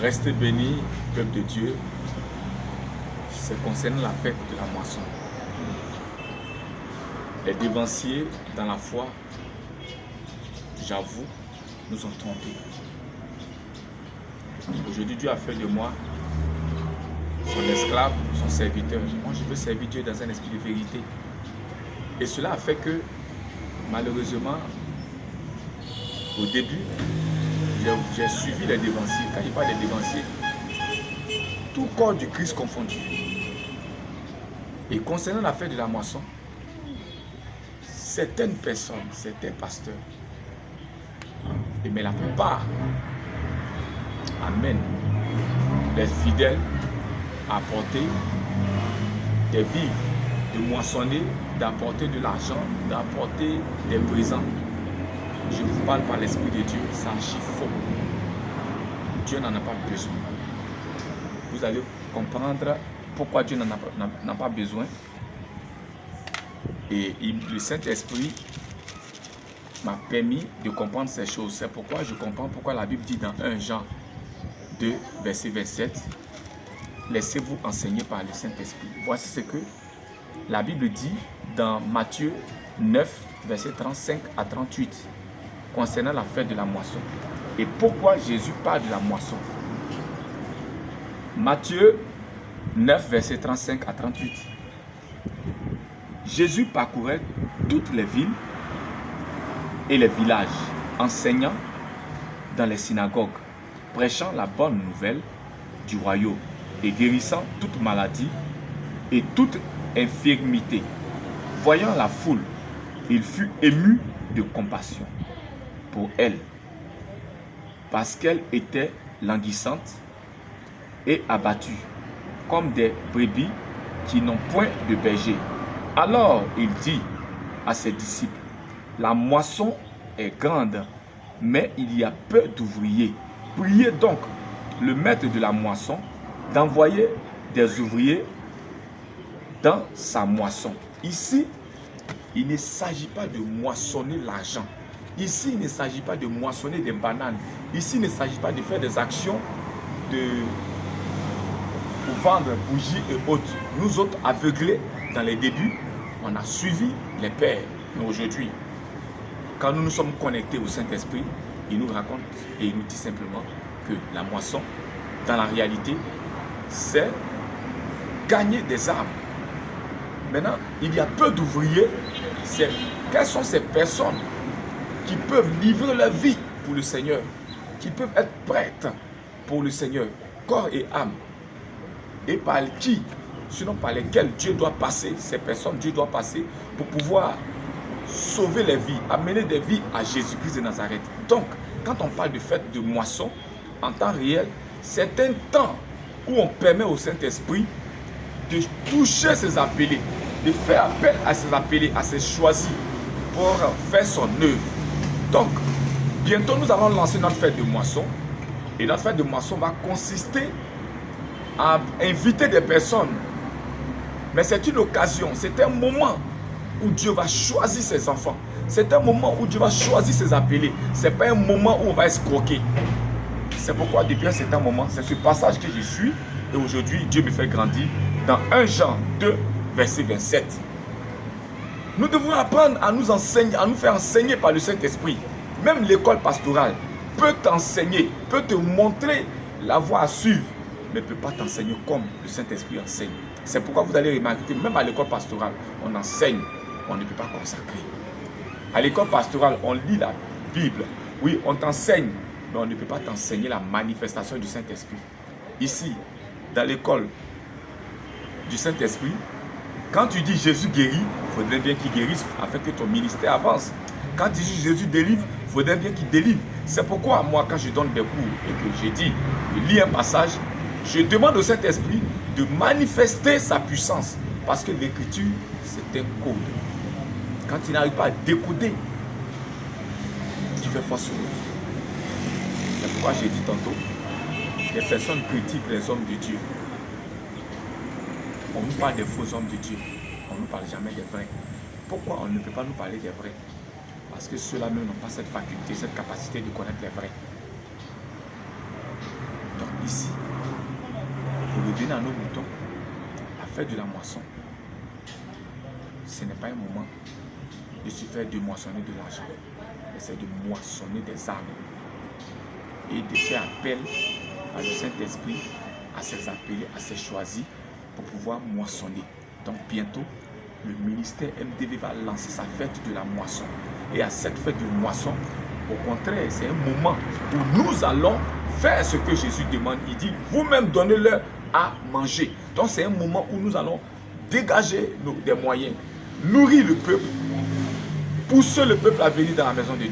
Restez bénis, peuple de Dieu. C'est concernant la fête de la moisson. Les dévanciers dans la foi, j'avoue, nous ont trompés. Aujourd'hui, Dieu a fait de moi son esclave, son serviteur. Moi, je veux servir Dieu dans un esprit de vérité. Et cela a fait que, malheureusement, au début, j'ai suivi les dévanciers. Quand je parle des dévanciers, tout corps du Christ confondu. Et concernant la fête de la moisson, certaines personnes, certains pasteurs, mais la plupart amènent les fidèles à apporter des vivres, de moissonner, d'apporter de l'argent, d'apporter des présents. Je vous parle par l'Esprit de Dieu, c'est archi faux. Dieu n'en a pas besoin. Vous allez comprendre pourquoi Dieu n'en a pas besoin. Et le Saint-Esprit m'a permis de comprendre ces choses. C'est pourquoi je comprends pourquoi la Bible dit dans 1 Jean 2, verset 27, laissez-vous enseigner par le Saint-Esprit. Voici ce que la Bible dit dans Matthieu 9, verset 35 à 38, concernant la fête de la moisson. Et pourquoi Jésus parle de la moisson. Matthieu 9, verset 35 à 38. Jésus parcourait toutes les villes et les villages, enseignant dans les synagogues, prêchant la bonne nouvelle du royaume et guérissant toute maladie et toute infirmité. Voyant la foule, il fut ému de compassion pour elle, parce qu'elle était languissante et abattue, comme des brebis qui n'ont point de berger. Alors il dit à ses disciples, la moisson est grande, mais il y a peu d'ouvriers. Priez donc le maître de la moisson d'envoyer des ouvriers dans sa moisson. Ici, il ne s'agit pas de moissonner l'argent. Ici, il ne s'agit pas de moissonner des bananes. Ici, il ne s'agit pas de faire des actions pour vendre bougies et autres. Nous autres, aveuglés, dans les débuts, on a suivi les pères. Mais aujourd'hui, quand nous nous sommes connectés au Saint-Esprit, il nous raconte et il nous dit simplement que la moisson, dans la réalité, c'est gagner des âmes. Maintenant, il y a peu d'ouvriers. Quelles sont ces personnes qui peuvent livrer leur vie pour le Seigneur, qui peuvent être prêtes pour le Seigneur, corps et âme, et par qui, sinon par lesquelles Dieu doit passer, ces personnes, Dieu doit passer pour pouvoir sauver les vies, amener des vies à Jésus-Christ de Nazareth. Donc, quand on parle de fête de moisson, en temps réel, c'est un temps où on permet au Saint-Esprit de toucher ses appelés, de faire appel à ses appelés, à ses choisis, pour faire son œuvre. Donc, bientôt nous allons lancer notre fête de moisson, et notre fête de moisson va consister à inviter des personnes. Mais c'est une occasion, c'est un moment où Dieu va choisir ses enfants. C'est un moment où Dieu va choisir ses appelés. Ce n'est pas un moment où on va escroquer. C'est pourquoi depuis un certain moment, c'est ce passage que je suis. Et aujourd'hui, Dieu me fait grandir dans 1 Jean 2, verset 27. Nous devons apprendre à nous enseigner, à nous faire enseigner par le Saint-Esprit. Même l'école pastorale peut t'enseigner, peut te montrer la voie à suivre, mais ne peut pas t'enseigner comme le Saint-Esprit enseigne. C'est pourquoi vous allez remarquer que même à l'école pastorale, on enseigne, on ne peut pas consacrer. À l'école pastorale, on lit la Bible. Oui, on t'enseigne, mais on ne peut pas t'enseigner la manifestation du Saint-Esprit. Ici, dans l'école du Saint-Esprit, quand tu dis Jésus guérit, il faudrait bien qu'il guérisse afin que ton ministère avance. Quand tu dis Jésus délivre, il faudrait bien qu'il délivre. C'est pourquoi moi, quand je donne des cours et que j'ai dit, je lis un passage, je demande au Saint-Esprit de manifester sa puissance. Parce que l'écriture, c'est un code. Quand tu n'arrives pas à décoder, tu fais fausse route. C'est pourquoi j'ai dit tantôt, les personnes critiquent les hommes de Dieu. On nous parle des faux hommes de Dieu. On ne nous parle jamais des vrais. Pourquoi on ne peut pas nous parler des vrais? Parce que ceux-là même n'ont pas cette faculté, cette capacité de connaître les vrais. Donc ici, revenons à nos moutons. La fête de la moisson, ce n'est pas un moment de se faire de moissonner de l'argent, mais c'est de moissonner des arbres et de faire appel à le Saint-Esprit, à ses appelés, à ses choisis pour pouvoir moissonner. Donc bientôt, le ministère MDV va lancer sa fête de la moisson. Et à cette fête de moisson, au contraire, c'est un moment où nous allons faire ce que Jésus demande. Il dit, vous-même donnez-leur à manger. Donc c'est un moment où nous allons dégager des moyens, nourrir le peuple, pousser le peuple à venir dans la maison de Dieu.